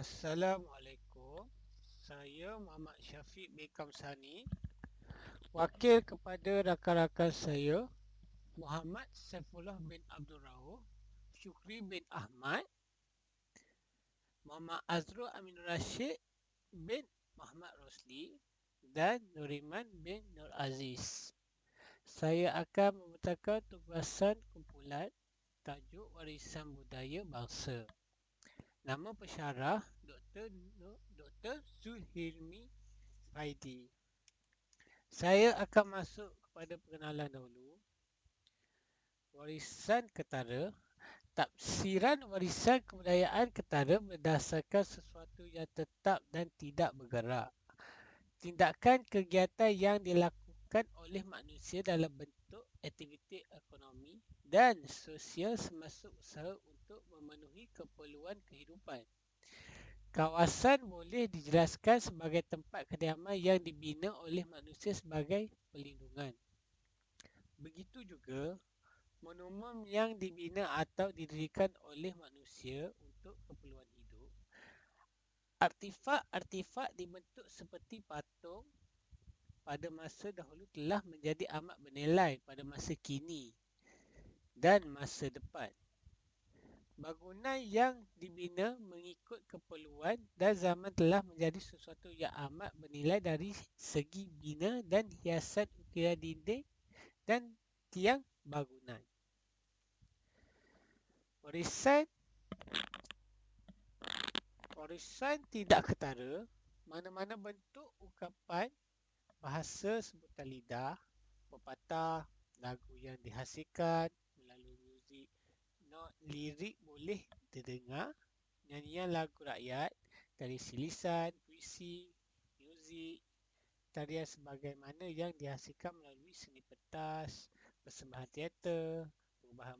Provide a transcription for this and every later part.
Assalamualaikum. Saya Muhammad Syafiq bin Kamsani, wakil kepada rakan-rakan saya Muhammad Saifullah bin Abdul Rauf, Syukri bin Ahmad, Muhammad Azrul Amin Rashid bin Muhammad Rosli dan Nuriman bin Nur Aziz. Saya akan membentangkan tugasan kumpulan tajuk Warisan Budaya Bangsa. Nama pensyarah Dr. Zulhilmi Faidi. Saya akan masuk kepada perkenalan dahulu. Warisan ketara. Tafsiran warisan kebudayaan ketara berdasarkan sesuatu yang tetap dan tidak bergerak. Tindakan kegiatan yang dilakukan oleh manusia dalam bentuk aktiviti ekonomi dan sosial semasa usaha untuk memenuhi keperluan kehidupan. Kawasan boleh dijelaskan sebagai tempat kediaman yang dibina oleh manusia sebagai perlindungan. Begitu juga monumen yang dibina atau didirikan oleh manusia untuk keperluan hidup. Artifak-artifak dibentuk seperti patung pada masa dahulu telah menjadi amat bernilai pada masa kini dan masa depan. Bangunan yang dibina mengikut keperluan dan zaman telah menjadi sesuatu yang amat bernilai dari segi bina dan hiasan ukiran dinding dan tiang bangunan. Warisan tidak ketara, mana-mana bentuk ungkapan, bahasa sebutan lidah, pepatah, lagu yang dihasilkan melalui muzik, not lirik boleh didengar, nyanyian lagu rakyat, tradisi lisan, puisi, muzik, tarian sebagaimana yang dihasilkan melalui seni pentas, persembahan teater, perubahan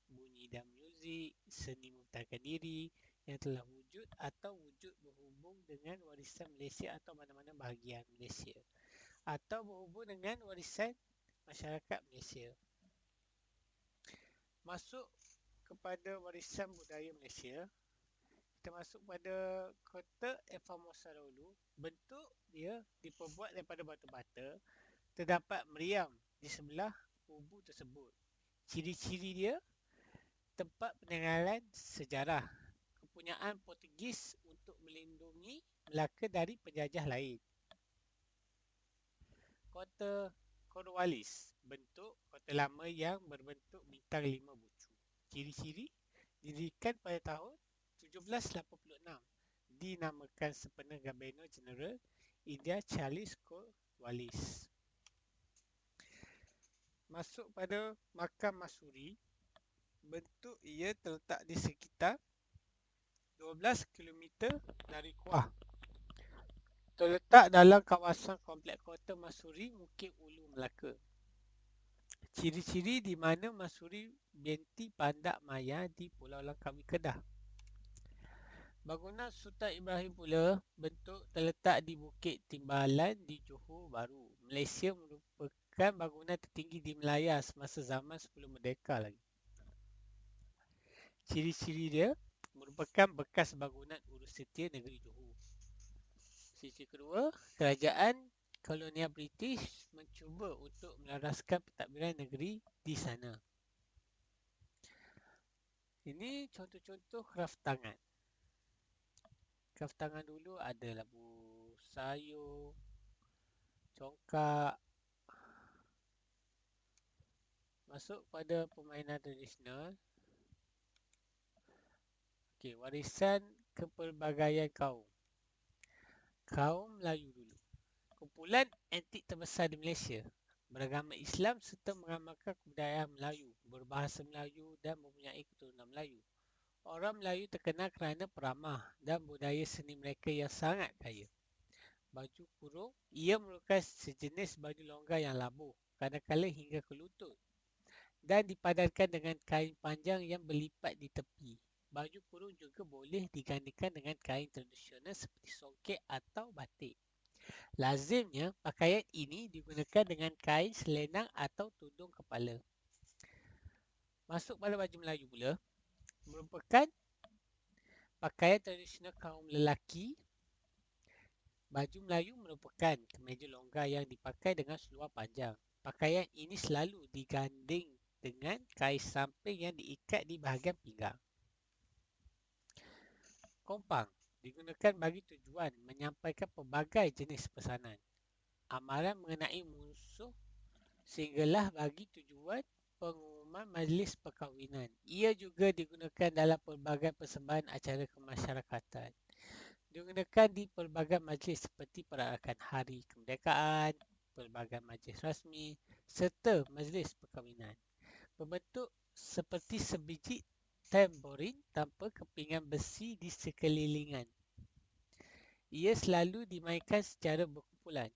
bunyi dan muzik, seni membentangkan diri yang telah wujud atau wujud berhubung dengan warisan Malaysia atau mana-mana bahagian Malaysia atau berhubung dengan warisan masyarakat Malaysia. Masuk kepada warisan budaya Malaysia, kita masuk pada kota Formosa dahulu. Bentuk dia diperbuat daripada batu bata. Terdapat meriam di sebelah kubu tersebut. Ciri-ciri dia, tempat peninggalan sejarah, kepunyaan Portugis untuk melindungi Melaka dari penjajah lain. Kota Cornwallis, bentuk kota lama yang berbentuk bintang 5 bucu. Ciri-ciri, didirikan pada tahun 1786, dinamakan sempena Gubernur Jeneral India Charles Cornwallis. Masuk pada Makam Masuri, bentuk ia terletak di sekitar 12 km dari Kuah. Terletak dalam kawasan kompleks kota Masuri, Bukit Ulu, Melaka. Ciri-ciri di mana Masuri binti Pandak Maya di Pulau Langkawi, Kedah. Bangunan Sultan Ibrahim pula bentuk terletak di Bukit Timbalan di Johor Bahru, Malaysia, merupakan bangunan tertinggi di Melaya semasa zaman sebelum merdeka lagi. Ciri-ciri dia merupakan bekas bangunan Urus Setia Negeri Johor. Ciri kedua, kerajaan kolonial British mencuba untuk melaraskan pentadbiran negeri di sana. Ini contoh-contoh kraft tangan. Kraft tangan dulu ada labu sayur, congkak. Masuk pada permainan tradisional. Okey, warisan kepelbagaian kaum. Kaum Melayu dulu. Kumpulan antik terbesar di Malaysia. Beragama Islam serta mengamalkan kebudayaan Melayu, berbahasa Melayu dan mempunyai keturunan Melayu. Orang Melayu terkenal kerana peramah dan budaya seni mereka yang sangat kaya. Baju kurung, ia merupakan sejenis baju longgar yang labuh, kadang-kadang hingga ke lutut, dan dipadankan dengan kain panjang yang berlipat di tepi. Baju kurung juga boleh digandakan dengan kain tradisional seperti songket atau batik. Lazimnya, pakaian ini digunakan dengan kain selendang atau tudung kepala. Masuk pada baju Melayu pula, merupakan pakaian tradisional kaum lelaki. Baju Melayu merupakan kemeja longgar yang dipakai dengan seluar panjang. Pakaian ini selalu diganding dengan kain samping yang diikat di bahagian pinggang. Kompang digunakan bagi tujuan menyampaikan pelbagai jenis pesanan. Amaran mengenai musuh sehinggalah bagi tujuan pengumuman majlis perkahwinan. Ia juga digunakan dalam pelbagai persembahan acara kemasyarakatan. Digunakan di pelbagai majlis seperti perayaan Hari Kemerdekaan, pelbagai majlis rasmi serta majlis perkahwinan. Berbentuk seperti sebiji tamborin tanpa kepingan besi di sekelilingan. Ia selalu dimainkan secara berkumpulan.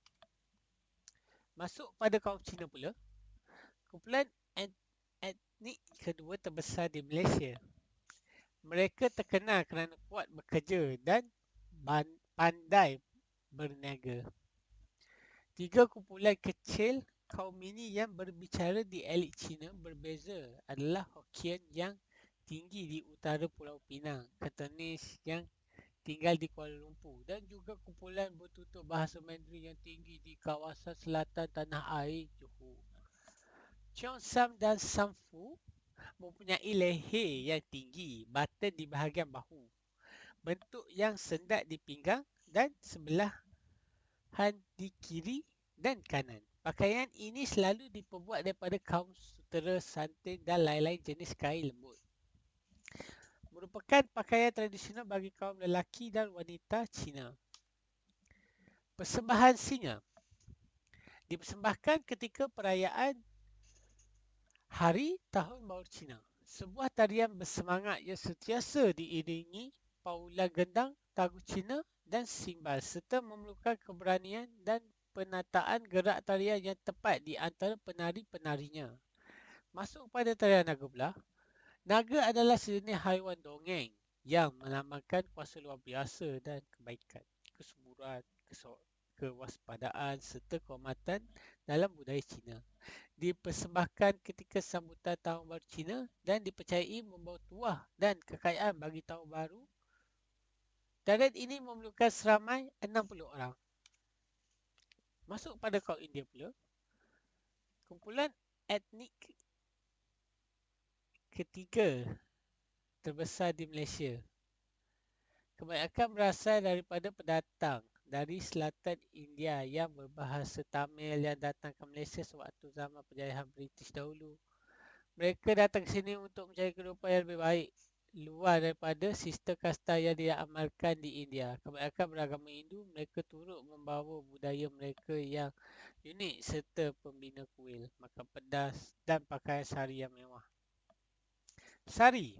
Masuk pada kaum Cina pula, kumpulan etnik kedua terbesar di Malaysia. Mereka terkenal kerana kuat bekerja dan pandai berniaga. Tiga kumpulan kecil kaum ini yang berbicara di elit Cina berbeza adalah Hokkien yang tinggi di utara Pulau Pinang, Cantonese yang tinggal di Kuala Lumpur dan juga kumpulan bertutur bahasa Mandarin yang tinggi di kawasan selatan tanah air Johor. Cheongsam dan Samfu mempunyai leher yang tinggi, batan di bahagian bahu, bentuk yang sendat di pinggang dan sebelahan di kiri dan kanan. Pakaian ini selalu diperbuat daripada kaum sutera, santin dan lain-lain jenis kain lembut. Merupakan pakaian tradisional bagi kaum lelaki dan wanita Cina. Persembahan singa dipersembahkan ketika perayaan Hari Tahun Baru Cina. Sebuah tarian bersemangat yang sentiasa diiringi paulan gendang, tagu Cina dan simbal serta memerlukan keberanian dan penataan gerak tarian yang tepat di antara penari-penarinya. Masuk pada tarian naga pula. Naga adalah sejenis haiwan dongeng yang melambangkan kuasa luar biasa dan kebaikan, kesuburan, kewaspadaan serta kehormatan dalam budaya Cina. Dipersembahkan ketika sambutan Tahun Baru Cina dan dipercayai membawa tuah dan kekayaan bagi Tahun Baru. Tarian ini memerlukan seramai 60 orang. Masuk pada kaum India pula. Kumpulan etnik ketiga terbesar di Malaysia. Kebanyakan berasal daripada pendatang dari selatan India yang berbahasa Tamil yang datang ke Malaysia sewaktu zaman penjajahan British dahulu. Mereka datang ke sini untuk mencari kehidupan yang lebih baik, luar daripada sistem kasta yang diamalkan di India. Kebanyakan beragama Hindu, mereka turut membawa budaya mereka yang unik serta pembina kuil, makan pedas dan pakaian sari yang mewah. Sari,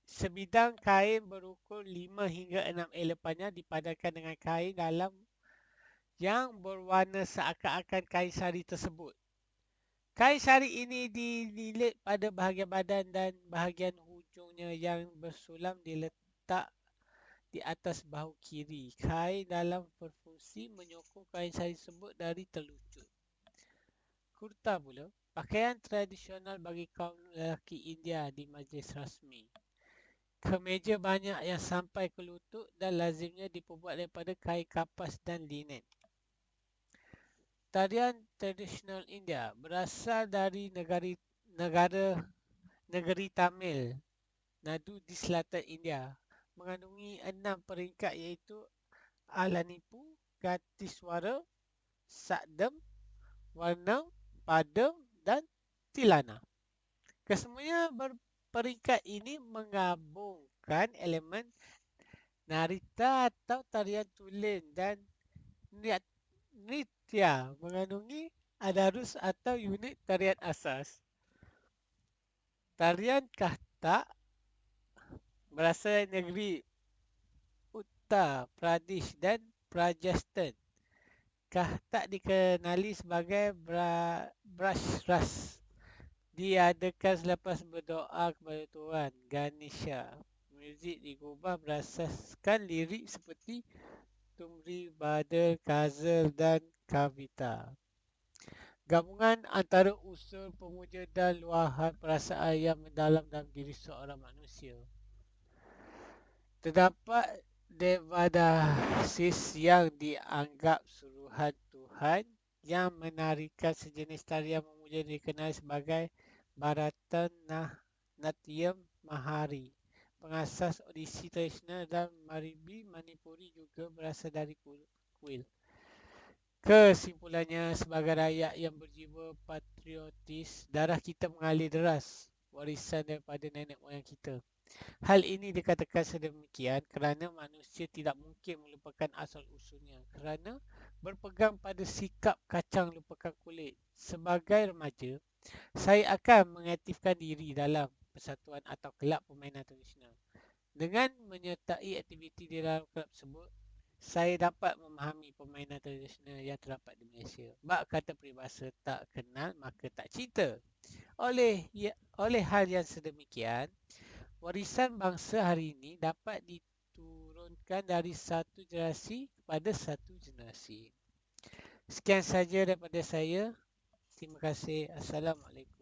sebidang kain berukur 5 hingga 6 ela panjang dipadankan dengan kain dalam yang berwarna seakan-akan kain sari tersebut. Kain sari ini dililit pada bahagian badan dan bahagian hujungnya yang bersulam diletak di atas bahu kiri. Kain dalam berfungsi menyokong kain sari tersebut dari terlucut. Kurta pula, pakaian tradisional bagi kaum lelaki India di majlis rasmi. Kemeja banyak yang sampai ke lutut dan lazimnya diperbuat daripada kain kapas dan linen. Tarian tradisional India berasal dari negeri Tamil Nadu di selatan India. Mengandungi 6 peringkat iaitu Alanipu, Gatiswara, Sakdam, Warnam, Padam dan Tilana. Kesemuanya berperingkat ini menggabungkan elemen narita atau tarian tulen dan nritya mengandungi adarus atau unit tarian asas. Tarian Kathak berasal dari negeri Uttar Pradesh dan Rajasthan. Kathak dikenali sebagai Brashras. Diadakan selepas berdoa kepada Tuhan Ganesha. Muzik digubah berasaskan lirik seperti Tumri, Badal, Ghazal dan Kavita. Gabungan antara unsur pemuja dan luahan perasaan yang mendalam dalam diri seorang manusia. Terdapat Devadasis yang dianggap suruhan Tuhan yang menarikan sejenis tarian memuja dikenal sebagai Bharatanatyam Mahari. Pengasas Odisi tradisional dan Maribi Manipuri juga berasal dari kuil. Kesimpulannya, sebagai rakyat yang berjiwa patriotis, darah kita mengalir deras, warisan daripada nenek moyang kita. Hal ini dikatakan sedemikian kerana manusia tidak mungkin melupakan asal-usulnya kerana berpegang pada sikap kacang lupakan kulit. Sebagai remaja, saya akan mengaktifkan diri dalam persatuan atau kelab permainan tradisional. Dengan menyertai aktiviti di dalam kelab tersebut, saya dapat memahami permainan tradisional yang terdapat di Malaysia. Bab kata peribahasa, tak kenal maka tak cinta. Oleh hal yang sedemikian, warisan bangsa hari ini dapat diturunkan dari satu generasi kepada satu generasi. Sekian saja daripada saya. Terima kasih. Assalamualaikum.